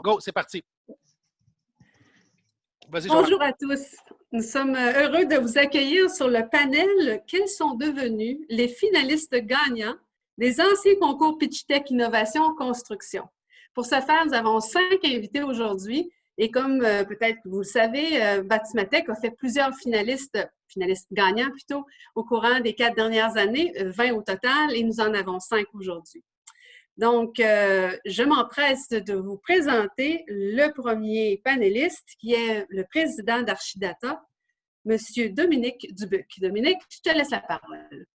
Go, c'est parti. Vas-y, bonjour à tous. Nous sommes heureux de vous accueillir sur le panel « Quels sont devenus les finalistes gagnants des anciens concours Pitchtech Innovation Construction ». Pour ce faire, nous avons 5 invités aujourd'hui et comme peut-être vous le savez, Batimatech a fait plusieurs finalistes gagnants plutôt, au courant des 4 dernières années, 20 au total, et nous en avons 5 aujourd'hui. Donc, je m'empresse de vous présenter le premier panéliste, qui est le président d'Archidata, M. Dominique Dubuc. Dominique, je te laisse la parole.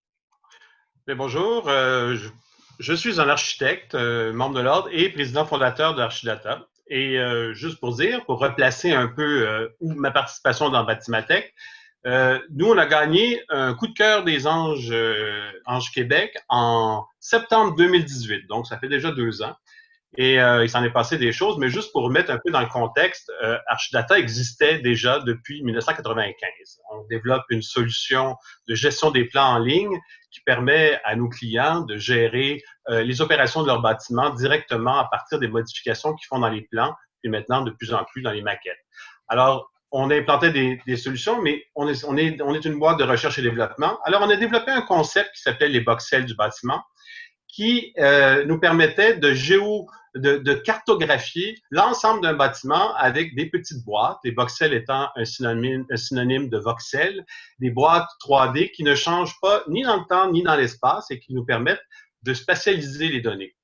Bien, bonjour, je suis un architecte, membre de l'Ordre et président fondateur d'Archidata. Et juste pour dire, pour replacer un peu ma participation dans Batimatech, nous, on a gagné un coup de cœur des Anges Québec en septembre 2018. Donc, ça fait déjà 2 ans. Et il s'en est passé des choses. Mais juste pour remettre un peu dans le contexte, Archidata existait déjà depuis 1995. On développe une solution de gestion des plans en ligne qui permet à nos clients de gérer les opérations de leur bâtiment directement à partir des modifications qu'ils font dans les plans et maintenant de plus en plus dans les maquettes. Alors, on a implanté des solutions, mais on est une boîte de recherche et développement. Alors, on a développé un concept qui s'appelait les voxels du bâtiment, qui nous permettait de cartographier l'ensemble d'un bâtiment avec des petites boîtes, les voxels étant un synonyme de voxel, des boîtes 3D qui ne changent pas ni dans le temps ni dans l'espace et qui nous permettent de spatialiser les données.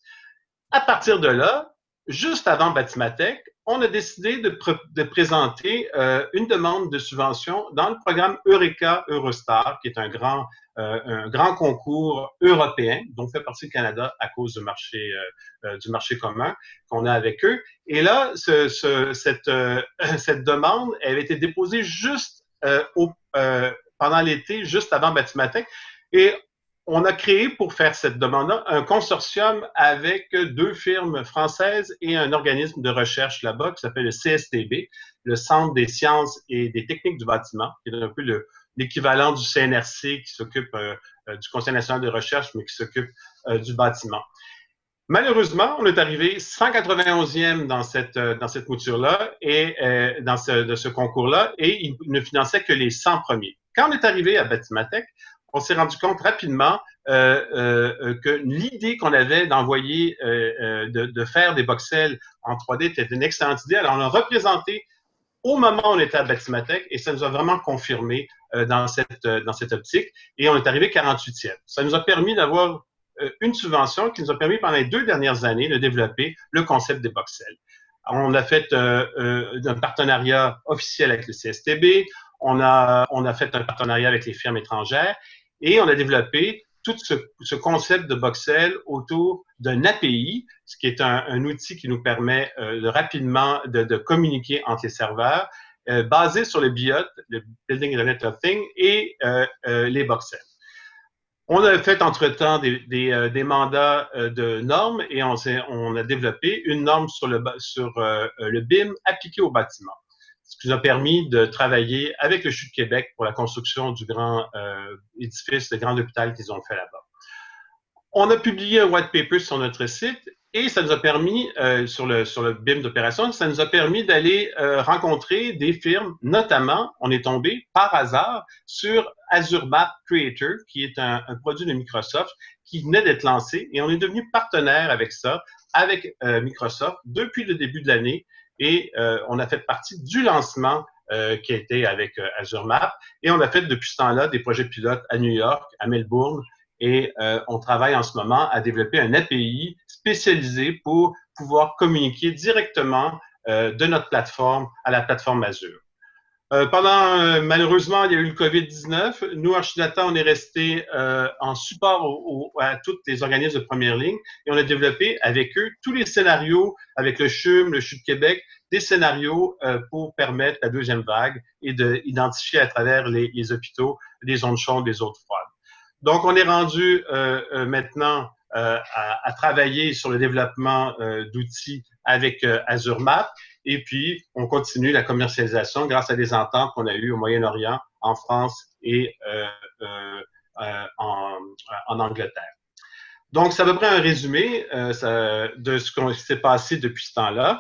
À partir de là, juste avant Batimatech, on a décidé de présenter une demande de subvention dans le programme Eureka Eurostar, qui est un grand concours européen dont fait partie le Canada à cause du marché commun qu'on a avec eux. Et là, cette demande, elle a été déposée juste pendant l'été, juste avant Batimatech. Et on a créé pour faire cette demande-là un consortium avec 2 firmes françaises et un organisme de recherche là-bas qui s'appelle le CSTB, le Centre des sciences et des techniques du bâtiment, qui est un peu l'équivalent du CNRC qui s'occupe du Conseil national de recherche, mais qui s'occupe du bâtiment. Malheureusement, on est arrivé 191e dans cette mouture-là et de ce concours-là, et il ne finançait que les 100 premiers. Quand on est arrivé à Batimatech, on s'est rendu compte rapidement que l'idée qu'on avait d'envoyer, de faire des voxels en 3D était une excellente idée. Alors, on l'a représenté au moment où on était à Batimatech et ça nous a vraiment confirmé dans cette optique. Et on est arrivé 48e. Ça nous a permis d'avoir une subvention qui nous a permis pendant les 2 dernières années de développer le concept des voxels. On a fait un partenariat officiel avec le CSTB. On a fait un partenariat avec les firmes étrangères et on a développé tout ce concept de voxel autour d'un API, ce qui est un outil qui nous permet rapidement de communiquer entre les serveurs, basé sur le BIOT, le Building Internet of Things, et les voxels. On a fait entre-temps des mandats de normes et on a développé une norme sur le BIM appliqué au bâtiment, ce qui nous a permis de travailler avec le CHU de Québec pour la construction du grand édifice, le grand hôpital qu'ils ont fait là-bas. On a publié un white paper sur notre site et ça nous a permis, sur le BIM d'opération, ça nous a permis d'aller rencontrer des firmes, notamment, on est tombé par hasard sur Azure Map Creator, qui est un produit de Microsoft qui venait d'être lancé et on est devenu partenaire avec ça, avec Microsoft depuis le début de l'année. Et on a fait partie du lancement qui a été avec Azure Map. Et on a fait depuis ce temps-là des projets pilotes à New York, à Melbourne. Et on travaille en ce moment à développer un API spécialisé pour pouvoir communiquer directement de notre plateforme à la plateforme Azure. Malheureusement, il y a eu le COVID-19. Nous, Archidata, on est resté en support à tous les organismes de première ligne et on a développé avec eux tous les scénarios, avec le CHUM, le CHU de Québec, des scénarios pour permettre la 2e vague et d'identifier à travers les hôpitaux des zones chaudes, des zones froides. Donc, on est rendu maintenant à travailler sur le développement d'outils avec Azure Map. Et puis, on continue la commercialisation grâce à des ententes qu'on a eues au Moyen-Orient, en France et en Angleterre. Donc, c'est à peu près un résumé de ce qui s'est passé depuis ce temps-là.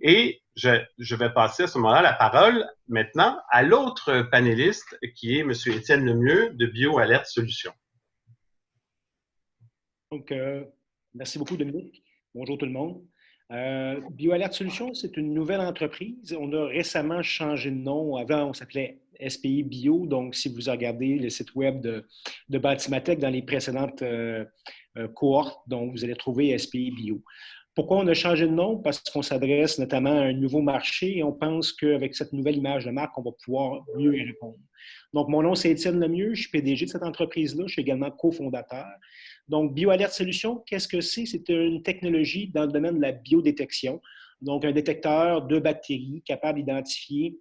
Et je vais passer à ce moment-là la parole maintenant à l'autre panéliste qui est M. Étienne Lemieux de BioAlerte Solutions. Donc, merci beaucoup, Dominique. Bonjour tout le monde. BioAlerte Solutions, c'est une nouvelle entreprise. On a récemment changé de nom. Avant, on s'appelait SPI Bio. Donc, si vous regardez le site web de Batimatech dans les précédentes cohortes, donc vous allez trouver SPI Bio. Pourquoi on a changé de nom? Parce qu'on s'adresse notamment à un nouveau marché et on pense qu'avec cette nouvelle image de marque, on va pouvoir mieux y répondre. Donc, mon nom, c'est Étienne Lemieux. Je suis PDG de cette entreprise-là. Je suis également cofondateur. Donc, BioAlerte Solutions, qu'est-ce que c'est? C'est une technologie dans le domaine de la biodétection. Donc, un détecteur de bactéries capable d'identifier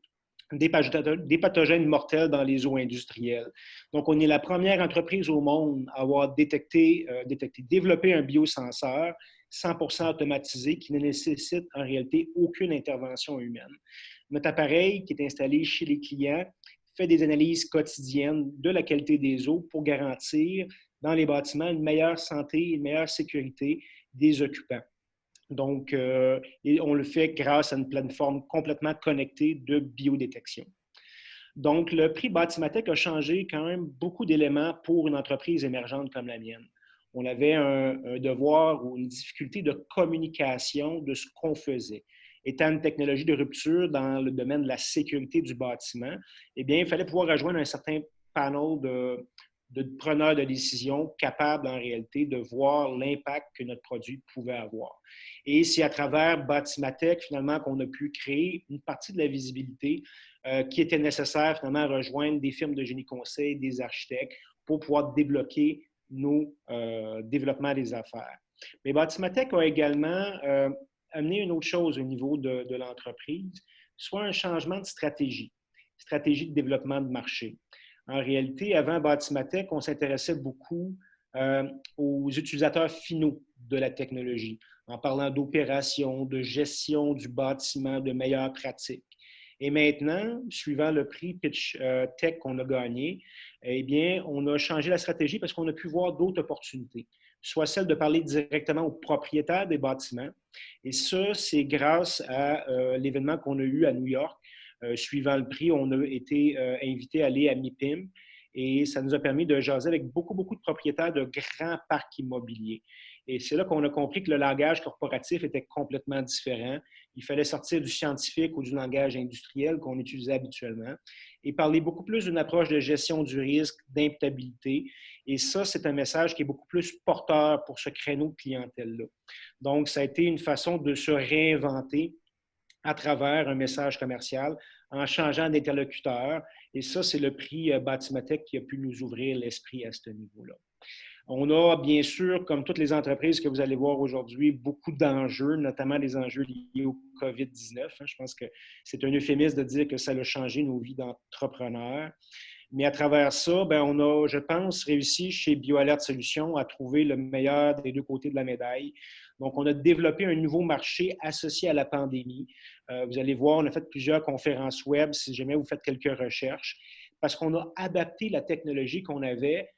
des pathogènes mortels dans les eaux industrielles. Donc, on est la première entreprise au monde à avoir développé un biosenseur 100% automatisé qui ne nécessite en réalité aucune intervention humaine. Notre appareil qui est installé chez les clients fait des analyses quotidiennes de la qualité des eaux pour garantir dans les bâtiments une meilleure santé et une meilleure sécurité des occupants. Donc, on le fait grâce à une plateforme complètement connectée de biodétection. Donc, le prix Batimatech a changé quand même beaucoup d'éléments pour une entreprise émergente comme la mienne. On avait un devoir ou une difficulté de communication de ce qu'on faisait. Étant une technologie de rupture dans le domaine de la sécurité du bâtiment, eh bien, il fallait pouvoir rejoindre un certain panel de preneurs de décision capables en réalité de voir l'impact que notre produit pouvait avoir. Et c'est à travers Batimatech, finalement, qu'on a pu créer une partie de la visibilité qui était nécessaire, finalement, à rejoindre des firmes de génie conseil, des architectes, pour pouvoir débloquer nos développements des affaires. Mais Batimatech a également amené une autre chose au niveau de l'entreprise, soit un changement de stratégie de développement de marché. En réalité, avant Batimatech, on s'intéressait beaucoup aux utilisateurs finaux de la technologie, en parlant d'opération, de gestion du bâtiment, de meilleures pratiques. Et maintenant, suivant le prix Pitch Tech qu'on a gagné, eh bien, on a changé la stratégie parce qu'on a pu voir d'autres opportunités, soit celle de parler directement aux propriétaires des bâtiments. Et ça, c'est grâce à l'événement qu'on a eu à New York. Suivant le prix, on a été invité à aller à MIPIM et ça nous a permis de jaser avec beaucoup de propriétaires de grands parcs immobiliers. Et c'est là qu'on a compris que le langage corporatif était complètement différent. Il fallait sortir du scientifique ou du langage industriel qu'on utilisait habituellement et parler beaucoup plus d'une approche de gestion du risque, d'imputabilité. Et ça, c'est un message qui est beaucoup plus porteur pour ce créneau de clientèle-là. Donc, ça a été une façon de se réinventer à travers un message commercial en changeant d'interlocuteur. Et ça, c'est le prix Batimatech qui a pu nous ouvrir l'esprit à ce niveau-là. On a, bien sûr, comme toutes les entreprises que vous allez voir aujourd'hui, beaucoup d'enjeux, notamment des enjeux liés au COVID-19. Je pense que c'est un euphémisme de dire que ça a changé nos vies d'entrepreneurs. Mais à travers ça, bien, on a, je pense, réussi chez BioAlerte Solutions à trouver le meilleur des deux côtés de la médaille. Donc, on a développé un nouveau marché associé à la pandémie. Vous allez voir, on a fait plusieurs conférences web, si jamais vous faites quelques recherches, parce qu'on a adapté la technologie qu'on avait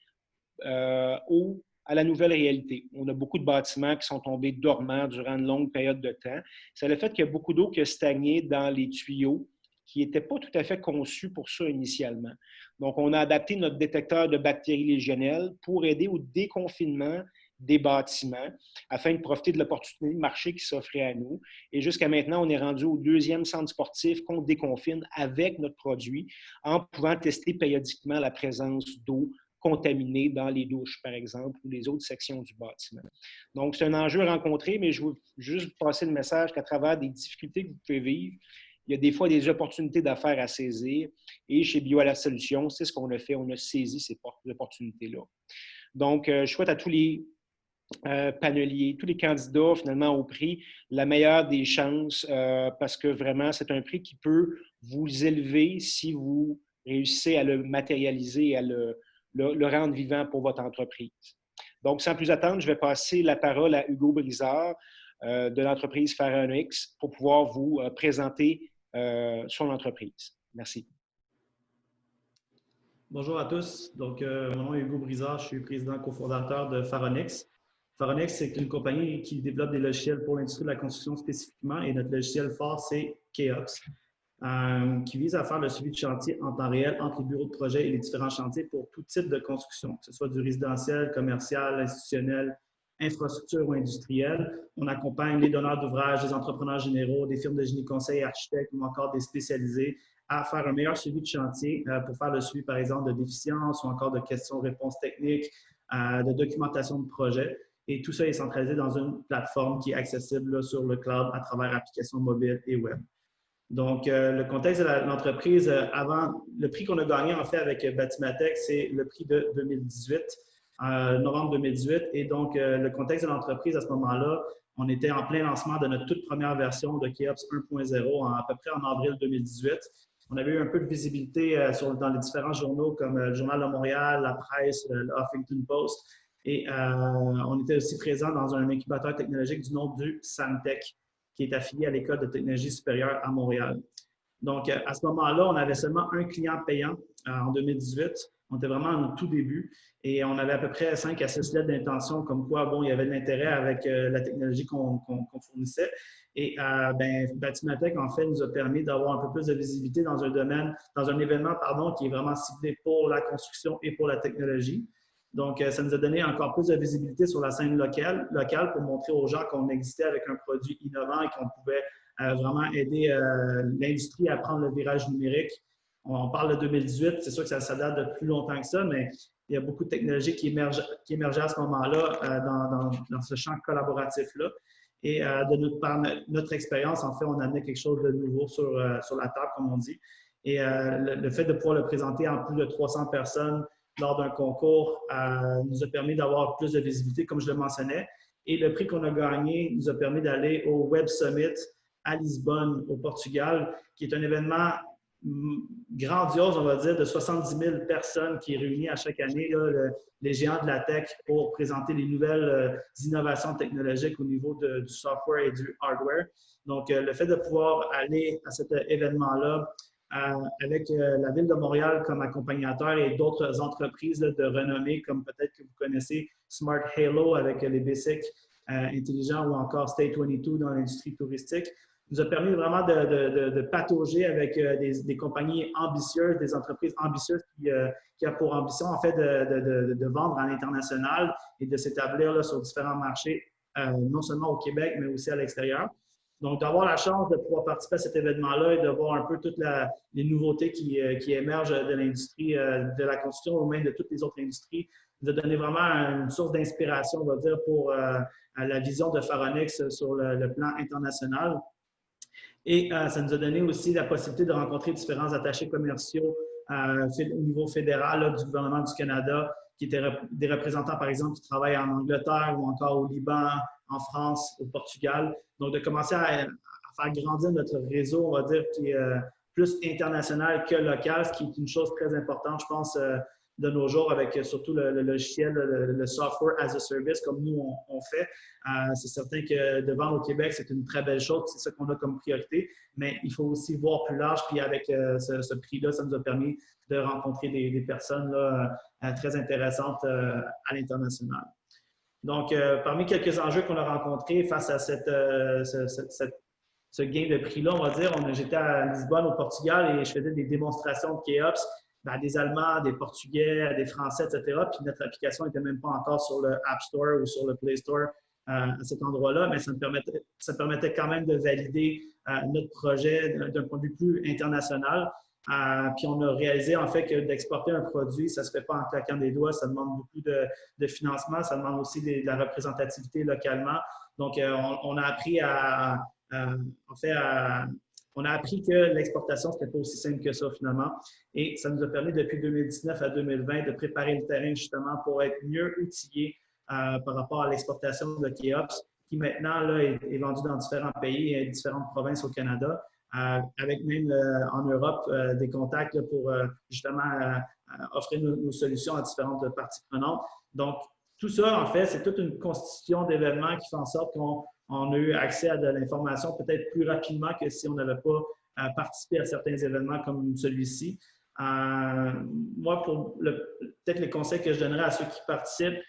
à la nouvelle réalité. On a beaucoup de bâtiments qui sont tombés dormants durant une longue période de temps. C'est le fait qu'il y a beaucoup d'eau qui a stagné dans les tuyaux qui n'étaient pas tout à fait conçus pour ça initialement. Donc, on a adapté notre détecteur de bactéries légionnelles pour aider au déconfinement des bâtiments afin de profiter de l'opportunité de marché qui s'offrait à nous. Et jusqu'à maintenant, on est rendu au deuxième centre sportif qu'on déconfine avec notre produit en pouvant tester périodiquement la présence d'eau contaminés dans les douches, par exemple, ou les autres sections du bâtiment. Donc, c'est un enjeu rencontré, mais je veux juste vous passer le message qu'à travers des difficultés que vous pouvez vivre, il y a des fois des opportunités d'affaires à saisir. Et chez BioAlerte Solutions, c'est ce qu'on a fait. On a saisi ces opportunités-là. Donc, je souhaite à tous les paneliers, tous les candidats finalement au prix, la meilleure des chances parce que vraiment, c'est un prix qui peut vous élever si vous réussissez à le matérialiser et à le rendre vivant pour votre entreprise. Donc, sans plus attendre, je vais passer la parole à Hugo Brizard de l'entreprise Pharonix pour pouvoir vous présenter son entreprise. Merci. Bonjour à tous. Donc, mon nom est Hugo Brizard, je suis président cofondateur de Pharonix. Pharonix, c'est une compagnie qui développe des logiciels pour l'industrie de la construction spécifiquement et notre logiciel phare, c'est KOPS, qui vise à faire le suivi de chantier en temps réel entre les bureaux de projet et les différents chantiers pour tout type de construction, que ce soit du résidentiel, commercial, institutionnel, infrastructure ou industriel. On accompagne les donneurs d'ouvrages, les entrepreneurs généraux, des firmes de génie conseil, architectes ou encore des spécialisés à faire un meilleur suivi de chantier pour faire le suivi, par exemple, de déficiences ou encore de questions-réponses techniques, de documentation de projet. Et tout ça est centralisé dans une plateforme qui est accessible là, sur le cloud à travers applications mobiles et web. Donc, le contexte de l'entreprise, avant, le prix qu'on a gagné en fait avec Batimatech, c'est le prix de 2018, novembre 2018. Et donc, le contexte de l'entreprise à ce moment-là, on était en plein lancement de notre toute première version de KOPS 1.0 à peu près en avril 2018. On avait eu un peu de visibilité dans les différents journaux comme le Journal de Montréal, la presse, le Huffington Post. Et on était aussi présent dans un incubateur technologique du nom du SAMTech, qui est affilié à l'École de technologie supérieure à Montréal. Donc, à ce moment-là, on avait seulement un client payant en 2018. On était vraiment au tout début et on avait à peu près 5 à 6 lettres d'intention comme quoi, bon, il y avait de l'intérêt avec la technologie qu'on fournissait. Et Batimatech, en fait, nous a permis d'avoir un peu plus de visibilité dans un domaine, dans un événement, pardon, qui est vraiment ciblé pour la construction et pour la technologie. Donc, ça nous a donné encore plus de visibilité sur la scène locale pour montrer aux gens qu'on existait avec un produit innovant et qu'on pouvait vraiment aider l'industrie à prendre le virage numérique. On parle de 2018, c'est sûr que ça date de plus longtemps que ça, mais il y a beaucoup de technologies qui émergeaient à ce moment-là dans ce champ collaboratif-là. Et par notre expérience, en fait, on amenait quelque chose de nouveau sur la table, comme on dit. Et le fait de pouvoir le présenter en plus de 300 personnes lors d'un concours nous a permis d'avoir plus de visibilité, comme je le mentionnais. Et le prix qu'on a gagné nous a permis d'aller au Web Summit à Lisbonne, au Portugal, qui est un événement grandiose, on va dire, de 70 000 personnes qui est réunie à chaque année, là, les géants de la tech, pour présenter les nouvelles innovations technologiques au niveau du software et du hardware. Donc, le fait de pouvoir aller à cet événement-là, avec la Ville de Montréal comme accompagnateur et d'autres entreprises là, de renommée, comme peut-être que vous connaissez Smart Halo avec les BSIC intelligents ou encore State 22 dans l'industrie touristique, nous a permis vraiment de patauger avec des compagnies ambitieuses, des entreprises ambitieuses qui ont pour ambition en fait de vendre à l'international et de s'établir sur différents marchés, non seulement au Québec, mais aussi à l'extérieur. Donc, d'avoir la chance de pouvoir participer à cet événement-là et de voir un peu toutes les nouveautés qui émergent de l'industrie de la construction ou même de toutes les autres industries, nous a donné vraiment une source d'inspiration, on va dire, pour la vision de Pharonix sur le plan international. Et ça nous a donné aussi la possibilité de rencontrer différents attachés commerciaux au niveau fédéral là, du gouvernement du Canada, qui étaient des représentants, par exemple, qui travaillent en Angleterre ou encore au Liban, en France, au Portugal. Donc, de commencer à faire grandir notre réseau, on va dire, qui est plus international que local, ce qui est une chose très importante, je pense, de nos jours, avec surtout le logiciel, le software as a service, comme nous, on fait. C'est certain que de vendre au Québec, c'est une très belle chose, c'est ça qu'on a comme priorité, mais il faut aussi voir plus large, puis avec ce prix-là, ça nous a permis de rencontrer des personnes là, très intéressantes à l'international. Donc, parmi quelques enjeux qu'on a rencontrés face à ce gain de prix-là, on va dire, j'étais à Lisbonne, au Portugal, et je faisais des démonstrations de KOPS à des Allemands, des Portugais, à des Français, etc. Puis notre application n'était même pas encore sur le App Store ou sur le Play Store à cet endroit-là, mais ça permettait quand même de valider notre projet d'un point de vue plus international. Puis on a réalisé en fait que d'exporter un produit, ça ne se fait pas en claquant des doigts, ça demande beaucoup de financement, ça demande aussi de la représentativité localement. Donc, on a appris on a appris que l'exportation, ce n'était pas aussi simple que ça finalement. Et ça nous a permis depuis 2019 à 2020 de préparer le terrain justement pour être mieux outillés par rapport à l'exportation de KOPS, qui maintenant là, est vendu dans différents pays et différentes provinces au Canada. Avec même en Europe des contacts là, pour justement offrir nos solutions à différentes parties prenantes. Donc, tout ça, en fait, c'est toute une constitution d'événements qui fait en sorte qu'on a eu accès à de l'information peut-être plus rapidement que si on n'avait pas participé à certains événements comme celui-ci. Moi, peut-être les conseils que je donnerais à ceux qui participent,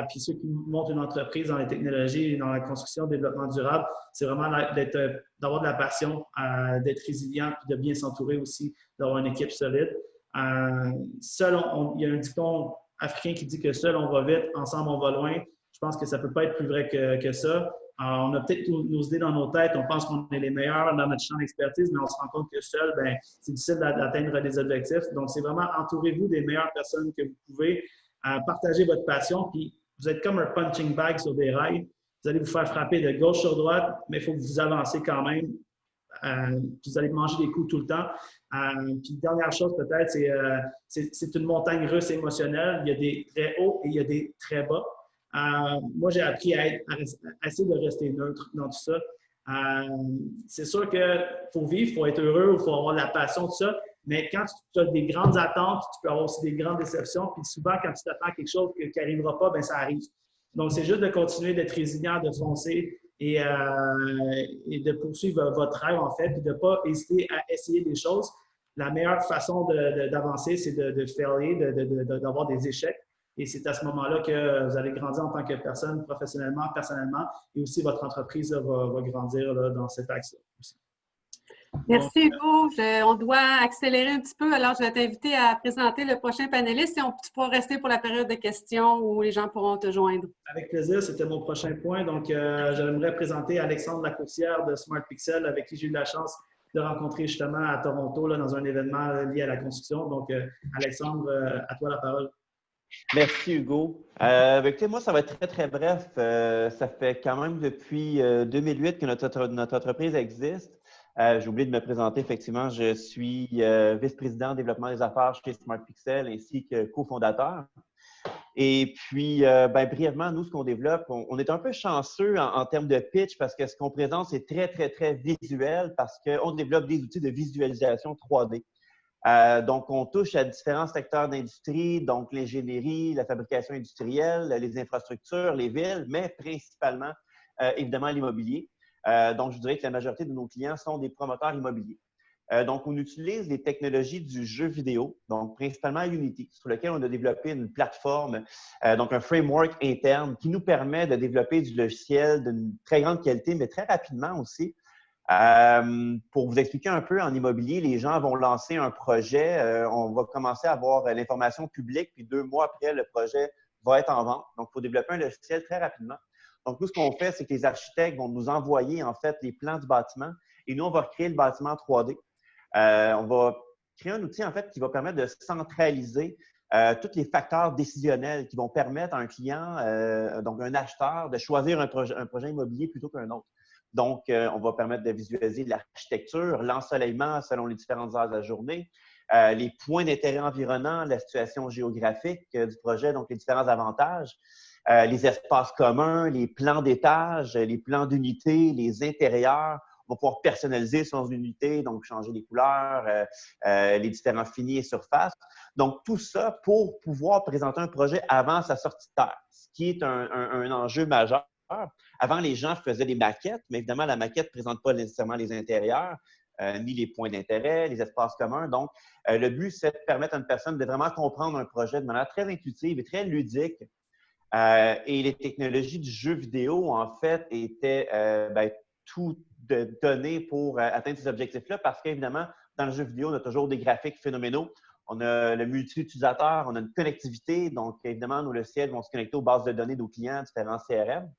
Puis ceux qui montent une entreprise dans les technologies, dans la construction, le développement durable, c'est vraiment d'avoir de la passion, d'être résilient, puis de bien s'entourer aussi, d'avoir une équipe solide. Seul, il y a un dicton africain qui dit que seul on va vite, ensemble on va loin. Je pense que ça ne peut pas être plus vrai que ça. On a peut-être nos idées dans nos têtes, on pense qu'on est les meilleurs dans notre champ d'expertise, mais on se rend compte que seul, ben, c'est difficile d'atteindre des objectifs. Donc, c'est vraiment entourez-vous des meilleures personnes que vous pouvez, partagez votre passion, puis vous êtes comme un punching bag sur des rails. Vous allez vous faire frapper de gauche sur droite, mais il faut que vous avancez quand même. Puis vous allez manger des coups tout le temps. Puis dernière chose peut-être, c'est une montagne russe émotionnelle. Il y a des très hauts et il y a des très bas. Moi, j'ai appris à essayer de rester neutre dans tout ça. C'est sûr qu'il faut vivre, il faut être heureux, il faut avoir de la passion, tout ça. Mais quand tu as des grandes attentes, tu peux avoir aussi des grandes déceptions. Puis souvent, quand tu t'attends à quelque chose qui n'arrivera pas, bien, ça arrive. Donc, c'est juste de continuer d'être résilient, de foncer et de poursuivre votre rêve, en fait, puis de ne pas hésiter à essayer des choses. La meilleure façon d'avancer, c'est de failler, d'avoir des échecs. Et c'est à ce moment-là que vous allez grandir en tant que personne, professionnellement, personnellement, et aussi votre entreprise va grandir là, dans cet axe-là aussi. Merci Hugo. On doit accélérer un petit peu. Alors, je vais t'inviter à présenter le prochain panéliste et tu pourras rester pour la période de questions où les gens pourront te joindre. Avec plaisir, c'était mon prochain point. Donc, j'aimerais présenter Alexandre Lacourcière de Smart Pixel, avec qui j'ai eu la chance de rencontrer justement à Toronto là, dans un événement lié à la construction. Donc, Alexandre, à toi la parole. Merci, Hugo. Écoutez, moi, ça va être très, très bref. Ça fait quand même depuis 2008 que notre entreprise existe. J'ai oublié de me présenter, effectivement. Je suis vice-président développement des affaires chez Smart Pixel ainsi que cofondateur. Et puis, brièvement, nous, ce qu'on développe, on est un peu chanceux en termes de pitch parce que ce qu'on présente, c'est très, très, très visuel parce qu'on développe des outils de visualisation 3D. Donc, on touche à différents secteurs d'industrie, donc l'ingénierie, la fabrication industrielle, les infrastructures, les villes, mais principalement, évidemment, l'immobilier. Donc, je dirais que la majorité de nos clients sont des promoteurs immobiliers. Donc, on utilise les technologies du jeu vidéo, donc principalement Unity, sur lequel on a développé une plateforme, donc un framework interne qui nous permet de développer du logiciel d'une très grande qualité, mais très rapidement aussi. Pour vous expliquer un peu, en immobilier, les gens vont lancer un projet, on va commencer à avoir l'information publique, puis 2 mois après, le projet va être en vente. Donc, il faut développer un logiciel très rapidement. Donc, nous, ce qu'on fait, c'est que les architectes vont nous envoyer, en fait, les plans du bâtiment et nous, on va recréer le bâtiment 3D. On va créer un outil, en fait, qui va permettre de centraliser tous les facteurs décisionnels qui vont permettre à un client, donc un acheteur, de choisir un projet immobilier plutôt qu'un autre. Donc, on va permettre de visualiser l'architecture, l'ensoleillement selon les différentes heures de la journée, les points d'intérêt environnants, la situation géographique du projet, donc les différents avantages, les espaces communs, les plans d'étage, les plans d'unité, les intérieurs. On va pouvoir personnaliser son unité, donc changer les couleurs, les différents finis et surfaces. Donc, tout ça pour pouvoir présenter un projet avant sa sortie de terre, ce qui est un enjeu majeur. Avant, les gens faisaient des maquettes, mais évidemment, la maquette ne présente pas nécessairement les intérieurs, ni les points d'intérêt, les espaces communs. Donc, le but, c'est de permettre à une personne de vraiment comprendre un projet de manière très intuitive et très ludique. Et les technologies du jeu vidéo, en fait, étaient tout données pour atteindre ces objectifs-là parce qu'évidemment, dans le jeu vidéo, on a toujours des graphiques phénoménaux. On a le multi-utilisateur, on a une connectivité. Donc, évidemment, nos logiciels vont se connecter aux bases de données de nos clients, différents CRM.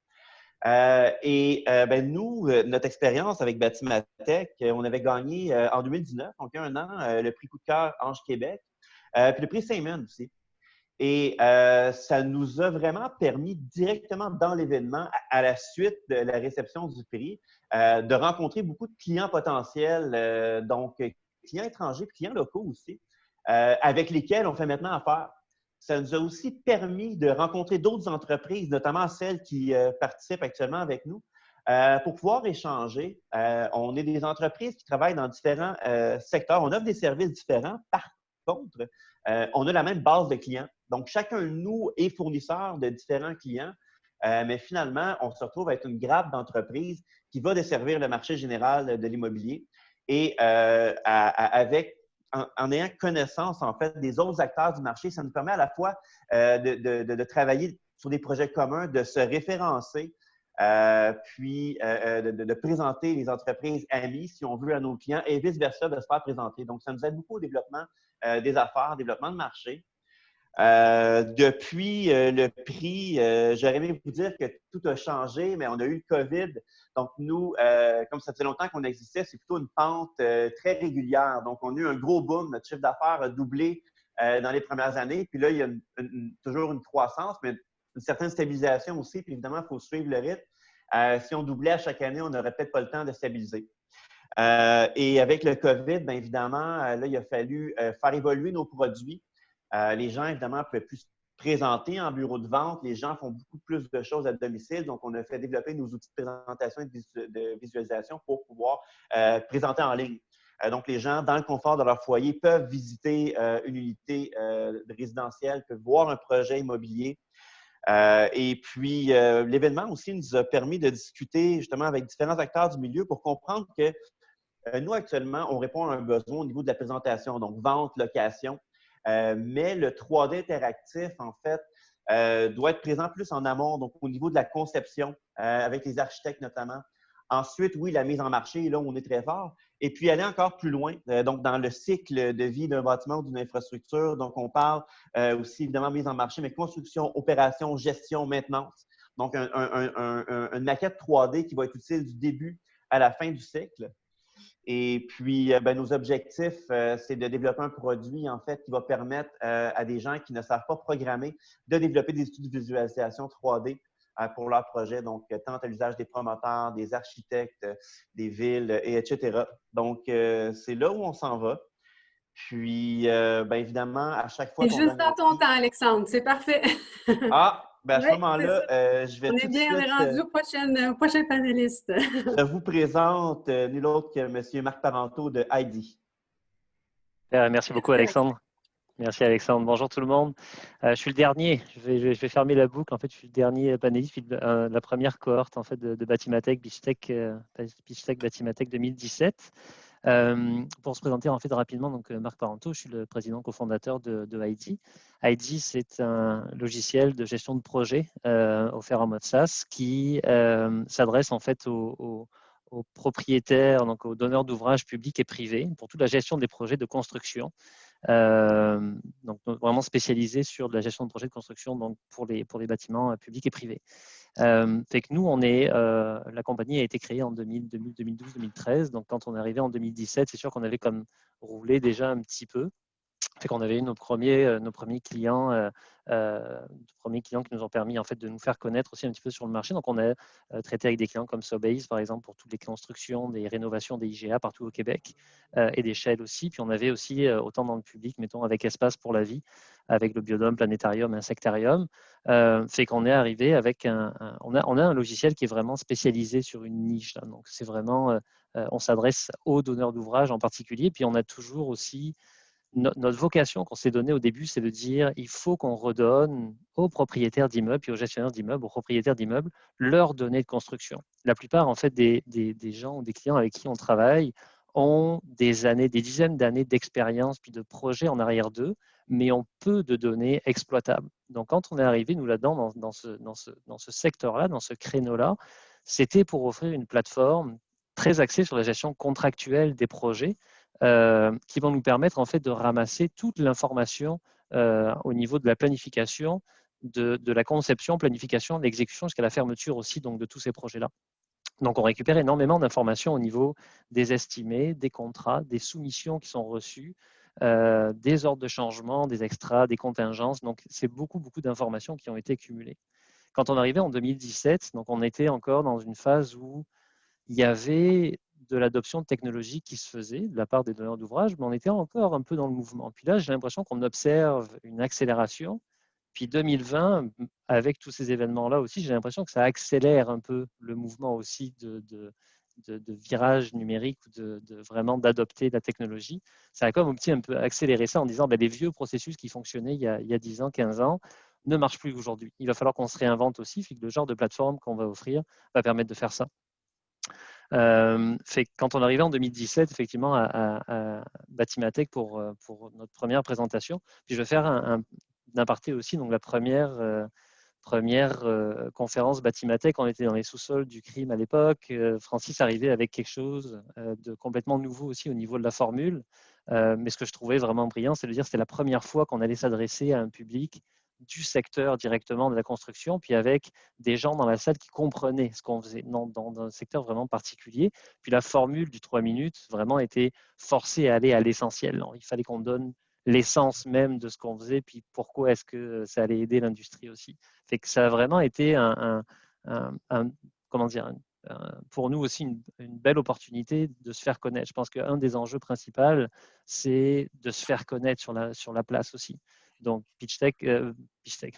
Nous, notre expérience avec Batimatech, on avait gagné en 2019, donc il y a 1 an, le prix Coup de cœur Ange Québec, puis le prix Simon aussi. Et ça nous a vraiment permis directement dans l'événement, à la suite de la réception du prix, de rencontrer beaucoup de clients potentiels, donc clients étrangers puis clients locaux aussi, avec lesquels on fait maintenant affaire. Ça nous a aussi permis de rencontrer d'autres entreprises, notamment celles qui participent actuellement avec nous, pour pouvoir échanger. On est des entreprises qui travaillent dans différents secteurs. On offre des services différents. Par contre, on a la même base de clients. Donc, chacun de nous est fournisseur de différents clients, mais finalement, on se retrouve avec une grappe d'entreprises qui va desservir le marché général de l'immobilier et en ayant connaissance, en fait, des autres acteurs du marché, ça nous permet à la fois de travailler sur des projets communs, de se référencer, puis de présenter les entreprises amies, si on veut, à nos clients et vice-versa, de se faire présenter. Donc, ça nous aide beaucoup au développement des affaires, développement de marché. Depuis le prix, j'aurais aimé vous dire que tout a changé, mais on a eu le COVID. Donc, nous, comme ça faisait longtemps qu'on existait, c'est plutôt une pente très régulière. Donc, on a eu un gros boom. Notre chiffre d'affaires a doublé dans les premières années. Puis là, il y a toujours une croissance, mais une certaine stabilisation aussi. Puis évidemment, il faut suivre le rythme. Si on doublait à chaque année, on n'aurait peut-être pas le temps de stabiliser. Et avec le COVID, bien évidemment, là, il a fallu faire évoluer nos produits. Les gens, évidemment, ne pouvaient plus se présenter en bureau de vente. Les gens font beaucoup plus de choses à domicile. Donc, on a fait développer nos outils de présentation et de visualisation pour pouvoir présenter en ligne. Donc, les gens, dans le confort de leur foyer, peuvent visiter une unité résidentielle, peuvent voir un projet immobilier. Et puis, l'événement aussi nous a permis de discuter justement avec différents acteurs du milieu pour comprendre que nous, actuellement, on répond à un besoin au niveau de la présentation, donc vente, location. Mais le 3D interactif, en fait, doit être présent plus en amont, donc au niveau de la conception, avec les architectes notamment. Ensuite, oui, la mise en marché, là, on est très fort. Et puis, aller encore plus loin, donc dans le cycle de vie d'un bâtiment ou d'une infrastructure. Donc, on parle aussi, évidemment, mise en marché, mais construction, opération, gestion, maintenance. Donc, une maquette 3D qui va être utile du début à la fin du cycle. Et puis, nos objectifs, c'est de développer un produit, en fait, qui va permettre à des gens qui ne savent pas programmer de développer des outils de visualisation 3D pour leur projet. Donc, tant à l'usage des promoteurs, des architectes, des villes, etc. Donc, c'est là où on s'en va. Puis, évidemment, à chaque fois C'est qu'on juste donne dans ton temps, Alexandre. C'est parfait. Ah, à ce Oui, c'est moment-là, ça. je vais On tout est de bien, on est suite… rendu au prochain panéliste. je vous présente nul autre que M. Marc Parenteau de ID. Merci beaucoup, Alexandre. Merci, Alexandre. Bonjour tout le monde. Je suis le dernier. Je vais fermer la boucle. En fait, je suis le dernier panéliste, puis la première cohorte en fait, de Batimatech, Pitchtech Batimatech 2017. Pour se présenter en fait rapidement, donc Marc Parenteau, je suis le président cofondateur de ID. ID, c'est un logiciel de gestion de projet offert en mode SaaS qui s'adresse en fait aux propriétaires, donc aux donneurs d'ouvrages publics et privés pour toute la gestion des projets de construction. Donc vraiment spécialisé sur de la gestion de projets de construction donc pour les bâtiments publics et privés. Fait que nous, la compagnie a été créée en 2012, 2013. Donc quand on est arrivé en 2017, c'est sûr qu'on avait comme roulé déjà un petit peu. Fait qu'on avait eu nos premiers clients qui nous ont permis en fait de nous faire connaître aussi un petit peu sur le marché. Donc on a traité avec des clients comme Sobeys par exemple pour toutes les constructions, des rénovations des IGA partout au Québec et des Shell aussi. Puis on avait aussi autant dans le public, mettons avec Espace pour la vie, avec le Biodôme, Planétarium, Insectarium. Fait qu'on est arrivé avec on a un logiciel qui est vraiment spécialisé sur une niche. Là. Donc c'est vraiment on s'adresse aux donneurs d'ouvrages en particulier. Puis on a toujours aussi notre vocation qu'on s'est donnée au début, c'est de dire il faut qu'on redonne aux propriétaires d'immeubles, puis aux gestionnaires d'immeubles, aux propriétaires d'immeubles, leurs données de construction. La plupart en fait, des gens ou des clients avec qui on travaille ont des dizaines d'années d'expérience puis de projets en arrière d'eux, mais ont peu de données exploitables. Donc, quand on est arrivé, nous, là-dedans, dans ce secteur-là, dans ce créneau-là, c'était pour offrir une plateforme très axée sur la gestion contractuelle des projets, qui vont nous permettre en fait de ramasser toute l'information au niveau de la planification, de la conception, planification, de l'exécution jusqu'à la fermeture aussi donc, de tous ces projets-là. Donc on récupère énormément d'informations au niveau des estimés, des contrats, des soumissions qui sont reçues, des ordres de changement, des extras, des contingences. Donc c'est beaucoup d'informations qui ont été cumulées. Quand on arrivait en 2017, donc on était encore dans une phase où il y avait de l'adoption de technologies qui se faisait de la part des donneurs d'ouvrages, mais on était encore un peu dans le mouvement. Puis là, j'ai l'impression qu'on observe une accélération. Puis 2020, avec tous ces événements-là aussi, j'ai l'impression que ça accélère un peu le mouvement aussi de virage numérique, vraiment d'adopter la technologie. Ça a comme un peu accéléré ça en disant les vieux processus qui fonctionnaient il y a 10 ans, 15 ans, ne marchent plus aujourd'hui. Il va falloir qu'on se réinvente aussi, puis que le genre de plateforme qu'on va offrir va permettre de faire ça. Quand on est arrivé en 2017, effectivement, à Batimatech pour notre première présentation, puis je vais faire un aparté aussi. Donc, la première première conférence Batimatech, on était dans les sous-sols du crime à l'époque. Francis arrivait avec quelque chose de complètement nouveau aussi au niveau de la formule. Mais ce que je trouvais vraiment brillant, c'est de dire que c'était la première fois qu'on allait s'adresser à un public du secteur directement de la construction, puis avec des gens dans la salle qui comprenaient ce qu'on faisait dans un secteur vraiment particulier. Puis la formule du 3 minutes vraiment était forcée à aller à l'essentiel. Il fallait qu'on donne l'essence même de ce qu'on faisait, puis pourquoi est-ce que ça allait aider l'industrie aussi. Fait que ça a vraiment été comment dire, pour nous aussi une belle opportunité de se faire connaître. Je pense qu'un des enjeux principaux, c'est de se faire connaître sur la place aussi. Donc,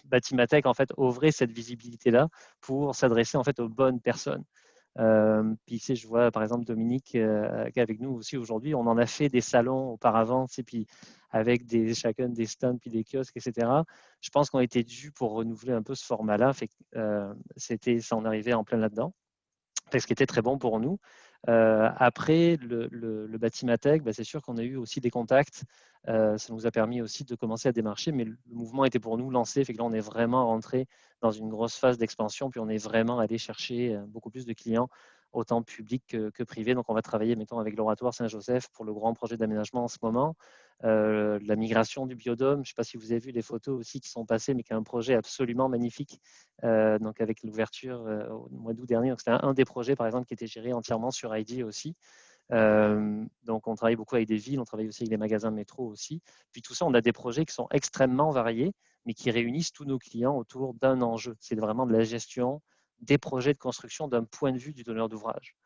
Batimatech, en fait, ouvrait cette visibilité-là pour s'adresser en fait aux bonnes personnes. Puis, je vois par exemple Dominique qui est avec nous aussi aujourd'hui. On en a fait des salons auparavant, puis avec chacun des stands, puis des kiosques, etc. Je pense qu'on était dû pour renouveler un peu ce format-là. Ça en arrivait en plein là-dedans. Ce qui était très bon pour nous. Après le Batimatech, c'est sûr qu'on a eu aussi des contacts. Ça nous a permis aussi de commencer à démarcher, mais le mouvement était pour nous lancé. Fait que là, on est vraiment rentré dans une grosse phase d'expansion, puis on est vraiment allé chercher beaucoup plus de clients, autant publics que privés. Donc, on va travailler, mettons, avec l'Oratoire Saint-Joseph pour le grand projet d'aménagement en ce moment. La migration du biodôme, je ne sais pas si vous avez vu les photos aussi qui sont passées, mais qui est un projet absolument magnifique. Donc, avec l'ouverture au mois d'août dernier. C'était un des projets, par exemple, qui était géré entièrement sur ID aussi. Donc, on travaille beaucoup avec des villes, on travaille aussi avec les magasins métro aussi. Puis tout ça, on a des projets qui sont extrêmement variés, mais qui réunissent tous nos clients autour d'un enjeu. C'est vraiment de la gestion des projets de construction d'un point de vue du donneur d'ouvrage.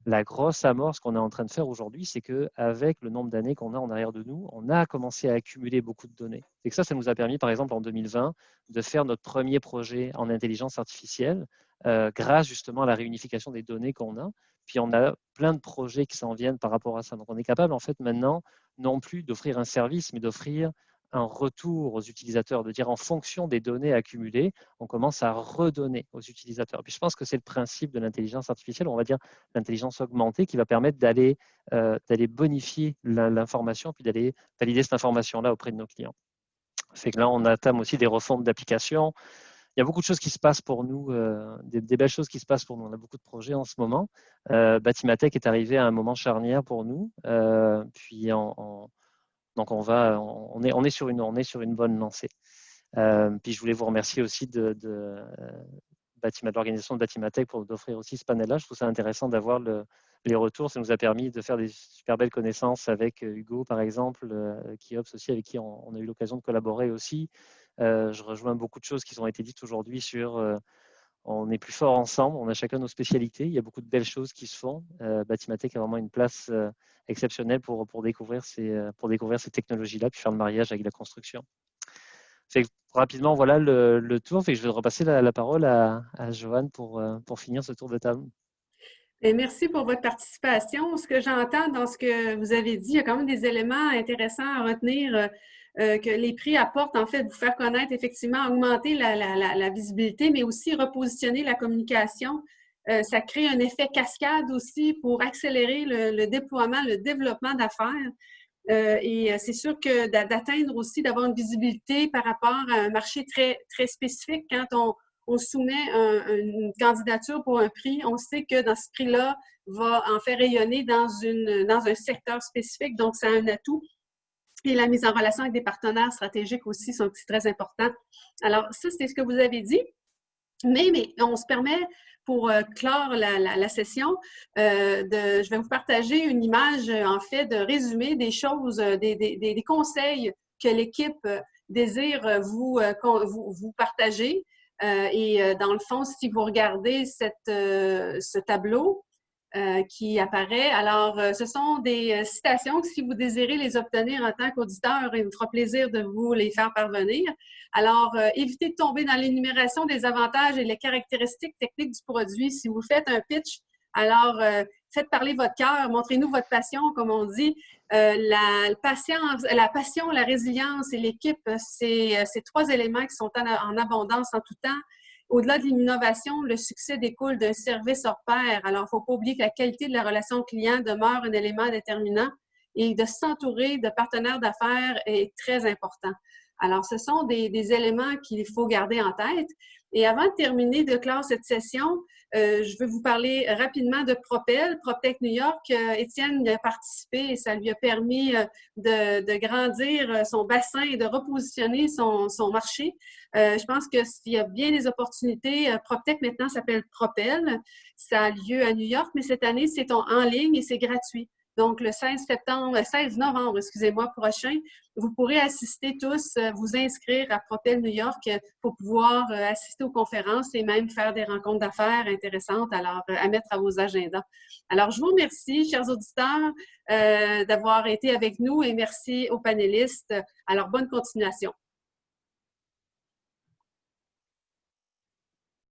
La grosse amorce qu'on est en train de faire aujourd'hui, c'est qu'avec le nombre d'années qu'on a en arrière de nous, on a commencé à accumuler beaucoup de données. Et que ça nous a permis, par exemple, en 2020, de faire notre premier projet en intelligence artificielle grâce justement à la réunification des données qu'on a. Puis on a plein de projets qui s'en viennent par rapport à ça. Donc on est capable, en fait, maintenant, non plus d'offrir un service, mais d'offrir un retour aux utilisateurs, de dire en fonction des données accumulées, on commence à redonner aux utilisateurs. Puis je pense que c'est le principe de l'intelligence artificielle, on va dire l'intelligence augmentée, qui va permettre d'aller bonifier l'information, puis d'aller valider cette information-là auprès de nos clients. Fait que là, on attame aussi des refontes d'applications. Il y a beaucoup de choses qui se passent pour nous, des belles choses qui se passent pour nous. On a beaucoup de projets en ce moment. Batimatech est arrivé à un moment charnière pour nous. Donc, on est sur une bonne lancée. Puis, je voulais vous remercier aussi de l'organisation de Batimatech pour d'offrir aussi ce panel-là. Je trouve ça intéressant d'avoir les retours. Ça nous a permis de faire des super belles connaissances avec Hugo, par exemple, Kiops aussi, avec qui on a eu l'occasion de collaborer aussi. Je rejoins beaucoup de choses qui ont été dites aujourd'hui sur on est plus fort ensemble, on a chacun nos spécialités, il y a beaucoup de belles choses qui se font. Batimatech a vraiment une place exceptionnelle pour découvrir ces technologies-là, puis faire le mariage avec la construction. Rapidement, voilà le tour. Je vais repasser la parole à Joanne pour finir ce tour de table. Et merci pour votre participation. Ce que j'entends dans ce que vous avez dit, il y a quand même des éléments intéressants à retenir que les prix apportent, en fait, vous faire connaître, effectivement, augmenter la visibilité, mais aussi repositionner la communication. Ça crée un effet cascade aussi pour accélérer le déploiement, le développement d'affaires. Et c'est sûr que d'atteindre aussi, d'avoir une visibilité par rapport à un marché très, très spécifique. Quand on soumet une candidature pour un prix, on sait que dans ce prix-là, va en faire rayonner dans un secteur spécifique. Donc, c'est un atout. Et la mise en relation avec des partenaires stratégiques aussi sont très importants. Alors, ça, c'est ce que vous avez dit. Mais on se permet, pour clore la session, je vais vous partager une image, en fait, de résumé des choses, des conseils que l'équipe désire vous partager. Et dans le fond, si vous regardez ce tableau qui apparaît, alors ce sont des citations que si vous désirez les obtenir en tant qu'auditeur, il me fera plaisir de vous les faire parvenir. Alors, évitez de tomber dans l'énumération des avantages et les caractéristiques techniques du produit. Si vous faites un pitch, alors faites parler votre cœur, montrez-nous votre passion, comme on dit. La passion, la résilience et l'équipe, c'est ces trois éléments qui sont en abondance en tout temps. Au-delà de l'innovation, le succès découle d'un service hors pair. Alors, il ne faut pas oublier que la qualité de la relation client demeure un élément déterminant et de s'entourer de partenaires d'affaires est très important. Alors, ce sont des éléments qu'il faut garder en tête. Et avant de terminer de clore cette session, je veux vous parler rapidement de Propel, PropTech New York. Étienne y a participé et ça lui a permis de grandir son bassin et de repositionner son marché. Je pense qu'il y a bien des opportunités. PropTech maintenant s'appelle Propel. Ça a lieu à New York, mais cette année, c'est en ligne et c'est gratuit. Donc, le 16 novembre, excusez-moi, prochain, vous pourrez assister tous, vous inscrire à Propel New York pour pouvoir assister aux conférences et même faire des rencontres d'affaires intéressantes à mettre à vos agendas. Alors, je vous remercie, chers auditeurs, d'avoir été avec nous et merci aux panélistes. Alors, bonne continuation.